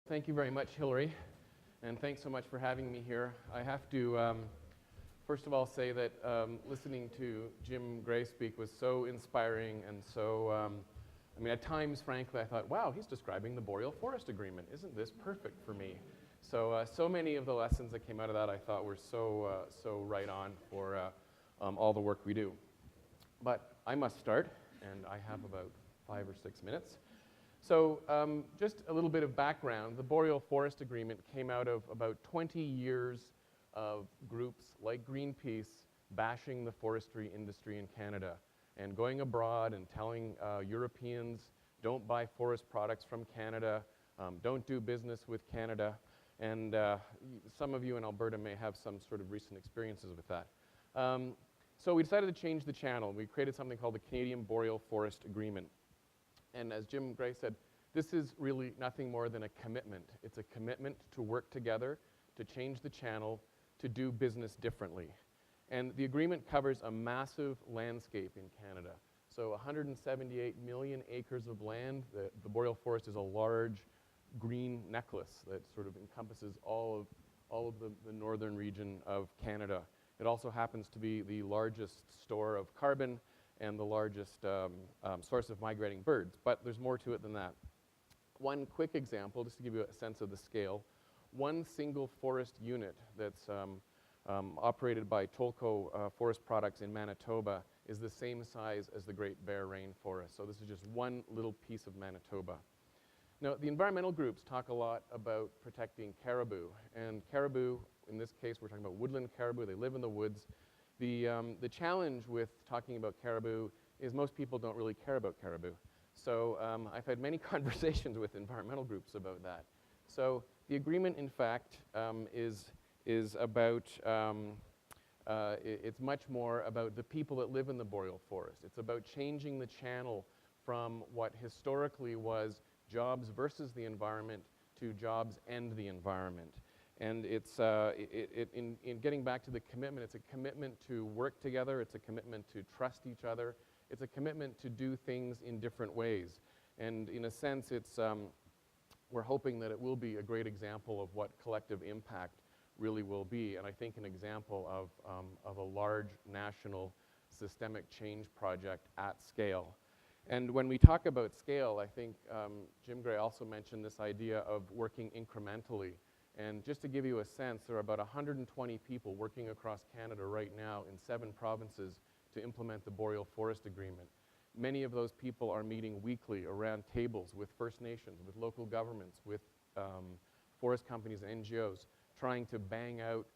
Thank you very much, Hillary, and thanks so much for having me here. I have to, first of all, say that listening to Jim Gray speak was so inspiring and so, I mean, at times, frankly, I thought, wow, he's describing the Boreal Forest Agreement. Isn't this perfect for me? So, so many of the lessons that came out of that I thought were so, so right on for all the work we do. But I must start, and I have about 5 or 6 minutes. So just a little bit of background. The Boreal Forest Agreement came out of about 20 years of groups like Greenpeace bashing the forestry industry in Canada and going abroad and telling Europeans, don't buy forest products from Canada, don't do business with Canada. And some of you in Alberta may have some sort of recent experiences with that. So we decided to change the channel. We created something called the Canadian Boreal Forest Agreement. And as Jim Gray said, this is really nothing more than a commitment. It's a commitment to work together, to change the channel, to do business differently. And the agreement covers a massive landscape in Canada. So 178 million acres of land. The Boreal Forest is a large green necklace that sort of encompasses all of the northern region of Canada. It also happens to be the largest store of carbon and the largest source of migrating birds, but there's more to it than that. One quick example, just to give you a sense of the scale, one single forest unit that's operated by Tolko Forest Products in Manitoba is the same size as the Great Bear Rainforest. So this is just one little piece of Manitoba. Now, the environmental groups talk a lot about protecting caribou, and caribou, in this case, we're talking about woodland caribou. They live in the woods. The challenge with talking about caribou is most people don't really care about caribou. So I've had many conversations with environmental groups about that. So the agreement, in fact, is about, it's much more about the people that live in the Boreal Forest. It's about changing the channel from what historically was jobs versus the environment to jobs and the environment. And it's, in getting back to the commitment, it's a commitment to work together, it's a commitment to trust each other, it's a commitment to do things in different ways. And in a sense, it's, we're hoping that it will be a great example of what collective impact really will be, and I think an example of a large national systemic change project at scale. And when we talk about scale, I think Jim Gray also mentioned this idea of working incrementally. And just to give you a sense, there are about 120 people working across Canada right now in 7 provinces to implement the Boreal Forest Agreement. Many of those people are meeting weekly around tables with First Nations, with local governments, with forest companies and NGOs, trying to bang out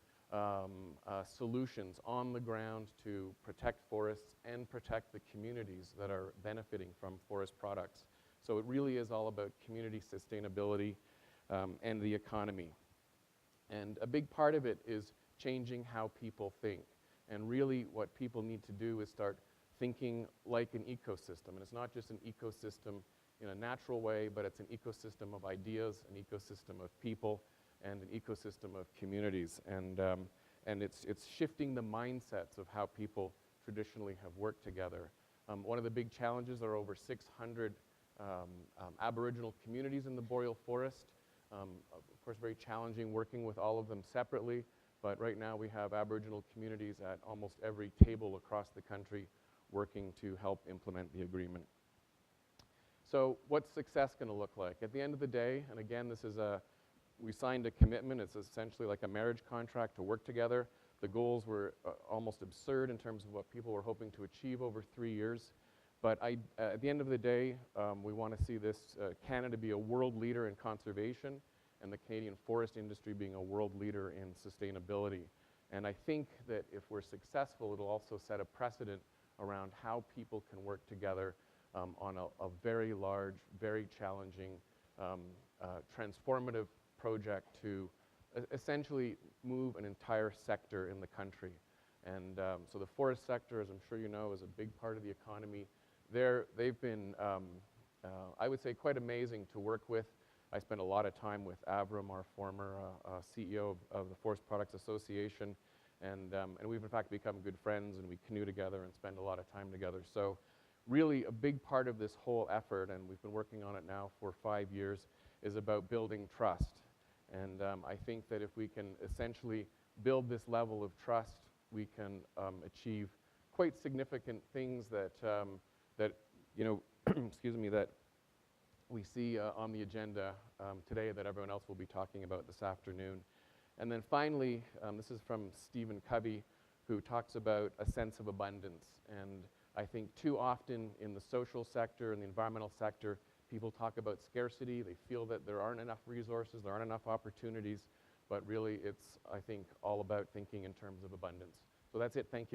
solutions on the ground to protect forests and protect the communities that are benefiting from forest products. So it really is all about community sustainability and the economy. And a big part of it is changing how people think. And really what people need to do is start thinking like an ecosystem. And it's not just an ecosystem in a natural way, but it's an ecosystem of ideas, an ecosystem of people, and an ecosystem of communities. And it's shifting the mindsets of how people traditionally have worked together. One of the big challenges, there are over 600 Aboriginal communities in the Boreal Forest. Of course, very challenging working with all of them separately, but right now we have Aboriginal communities at almost every table across the country working to help implement the agreement. So what's success going to look like? At the end of the day, and again, this is we signed a commitment. It's essentially like a marriage contract to work together. The goals were almost absurd in terms of what people were hoping to achieve over 3 years. But at the end of the day, we want to see this Canada be a world leader in conservation and the Canadian forest industry being a world leader in sustainability. And I think that if we're successful, it'll also set a precedent around how people can work together on a very large, very challenging, transformative project to essentially move an entire sector in the country. And so the forest sector, as I'm sure you know, is a big part of the economy. They've been, I would say, quite amazing to work with. I spent a lot of time with Avram, our former CEO of the Forest Products Association, and we've in fact become good friends, and we canoe together and spend a lot of time together. So really a big part of this whole effort, and we've been working on it now for 5 years, is about building trust. And I think that if we can essentially build this level of trust, we can achieve quite significant things that, you know, excuse me, that we see on the agenda today that everyone else will be talking about this afternoon. And then finally, this is from Stephen Covey, who talks about a sense of abundance. And I think too often in the social sector and the environmental sector, people talk about scarcity. They feel that there aren't enough resources, there aren't enough opportunities, but really it's, I think, all about thinking in terms of abundance. So that's it. Thank you.